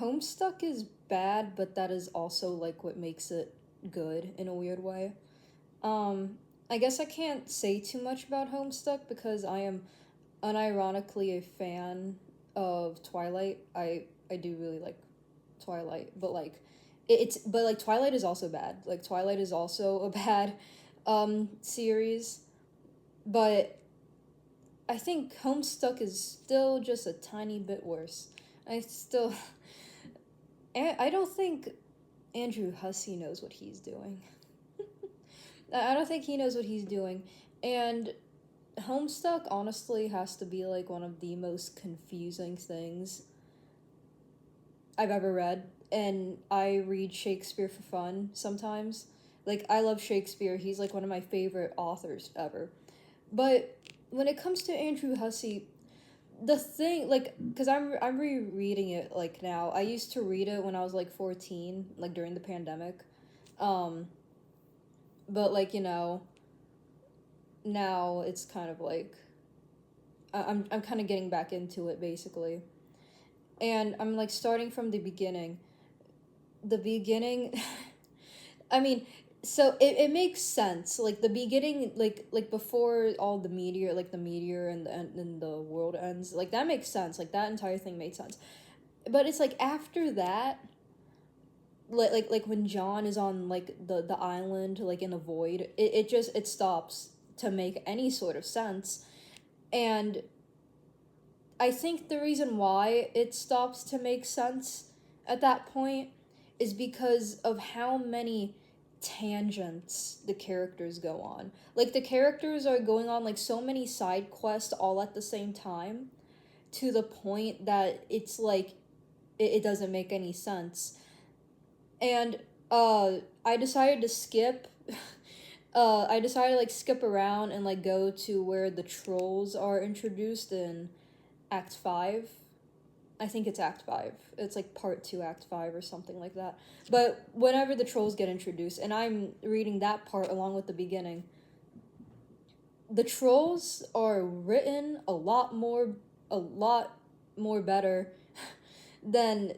Homestuck is bad, but that is also like what makes it good in a weird way. Um, I guess I can't say too much about Homestuck because I am unironically a fan of Twilight. I do really like Twilight, but like it's but like Twilight is also bad. Like Twilight is also a bad series, but I think Homestuck is still just a tiny bit worse. I still I don't think Andrew Hussey knows what he's doing. I don't think he knows what he's doing. And Homestuck honestly has to be like one of the most confusing things I've ever read. And I read Shakespeare for fun sometimes. Like, I love Shakespeare. He's like one of my favorite authors ever. But when it comes to Andrew Hussey, the thing, like, because I'm rereading it like now. I used to read it when I was like 14, like during the pandemic. Um, but like, now it's kind of like I'm kind of getting back into it basically. And I'm like starting from the beginning. The beginning I mean, so it makes sense. Like the beginning, like before all the meteor and the world ends. Like that makes sense. Like that entire thing made sense. But it's like after that, like when John is on like the island, like in the void, it just it stops to make any sort of sense. And I think the reason why it stops to make sense at that point is because of how many tangents the characters go on. Like the characters are going on like so many side quests all at the same time to the point that it's like it doesn't make any sense. And I decided to skip I decided to like skip around and like go to where the trolls are introduced in Act 5. I think it's Act 5. It's like Part 2, Act 5, or something like that. But whenever the trolls get introduced, and I'm reading that part along with the beginning, the trolls are written a lot more better than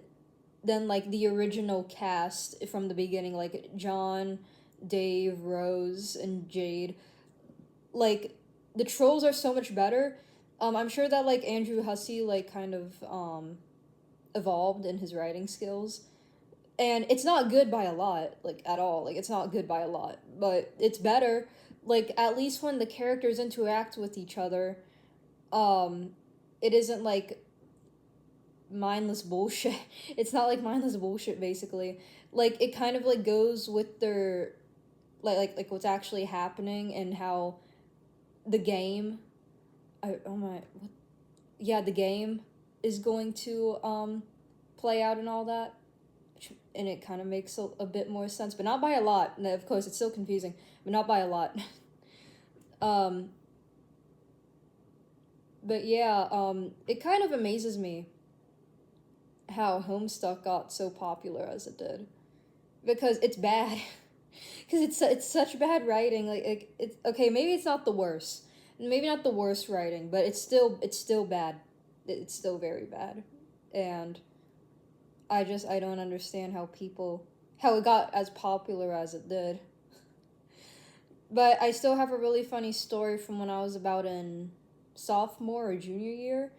like the original cast from the beginning, like John, Dave, Rose, and Jade. Like the trolls are so much better. I'm sure that like Andrew Hussey like kind of evolved in his writing skills, and it's not good by a lot, like at all. Like it's not good by a lot, but it's better. Like at least when the characters interact with each other, um, it isn't like mindless bullshit. It's not like mindless bullshit basically. Like it kind of like goes with their like what's actually happening and how the game oh my what yeah, the game is going to play out and all that, and it kind of makes a bit more sense, but not by a lot. And of course, it's still confusing, but not by a lot. um, but yeah, it kind of amazes me how Homestuck got so popular as it did, because it's bad. Because it's such bad writing. Like it's okay. Maybe it's not the worst. Maybe not the worst writing, but it's still bad. It's still very bad, and I don't understand how it got as popular as it did. But I still have a really funny story from when I was about in sophomore or junior year.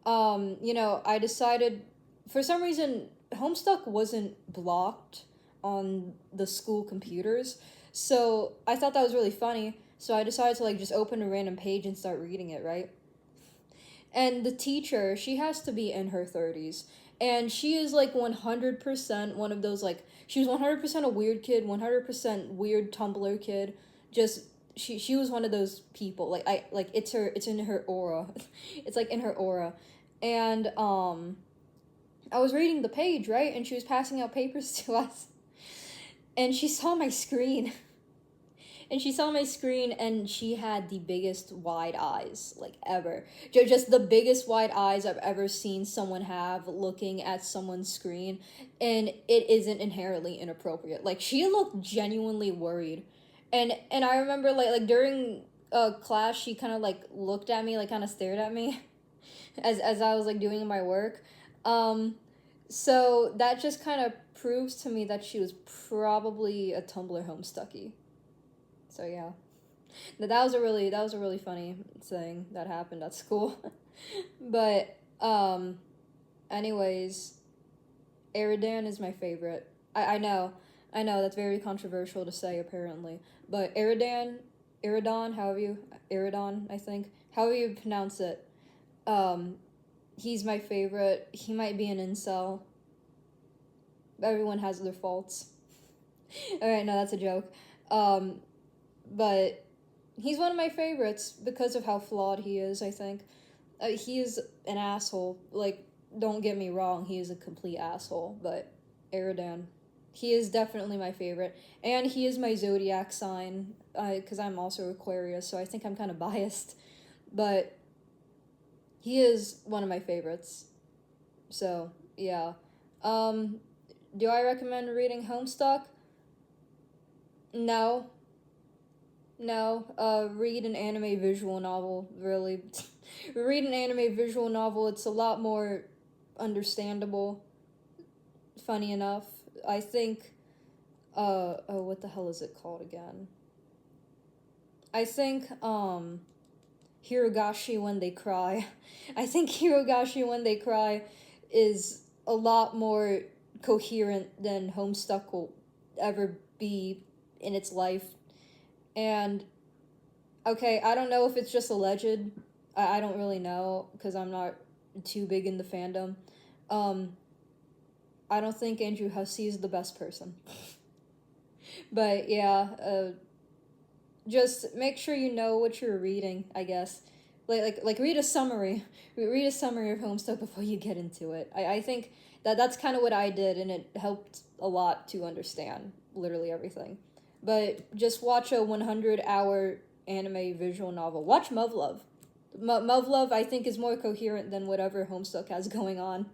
I decided for some reason Homestuck wasn't blocked on the school computers. So I thought that was really funny. So I decided to like just open a random page and start reading it, right? And the teacher, she has to be in her 30s. And she is like 100% one of those, like, she was 100% a weird kid, 100% weird Tumblr kid. Just, she was one of those people. Like, it's in her aura. It's like in her aura. And, I was reading the page, right? And she was passing out papers to us. And she saw my screen. And she saw my screen, and she had the biggest wide eyes, like, ever. Just the biggest wide eyes I've ever seen someone have looking at someone's screen. And it isn't inherently inappropriate. Like, she looked genuinely worried. And I remember, like during class, she kind of, like, looked at me, like, kind of stared at me as I was, like, doing my work. So that just kind of proves to me that she was probably a Tumblr Homestucky. So yeah, that was a really funny thing that happened at school. But anyways, Eridan is my favorite. I know that's very controversial to say apparently, but Eridan, Eridan, I think, however you pronounce it, um, he's my favorite. He might be an incel. Everyone has their faults. All right, no, that's a joke. Um, but he's one of my favorites because of how flawed he is. I think he is an asshole. Like, don't get me wrong, he is a complete asshole. But Eridan, he is definitely my favorite, and he is my zodiac sign. Because I'm also Aquarius, so I think I'm kind of biased. But he is one of my favorites. So yeah. Um, do I recommend reading Homestuck? No, no. Read an anime visual novel. Really, read an anime visual novel. It's a lot more understandable. Funny enough, I think. Oh, what the hell is it called again? I think Hirogashi When They Cry. I think Hirogashi When They Cry is a lot more coherent than Homestuck will ever be in its life. And, okay, I don't know if it's just alleged. I don't really know, because I'm not too big in the fandom. Um, I don't think Andrew Hussey is the best person. But, yeah, just make sure you know what you're reading, I guess. Like read a summary. Read a summary of Homestuck before you get into it. I think that's kind of what I did, and it helped a lot to understand literally everything. But just watch a 100-hour anime visual novel. Watch Muv-Luv. Muv-Luv, I think, is more coherent than whatever Homestuck has going on.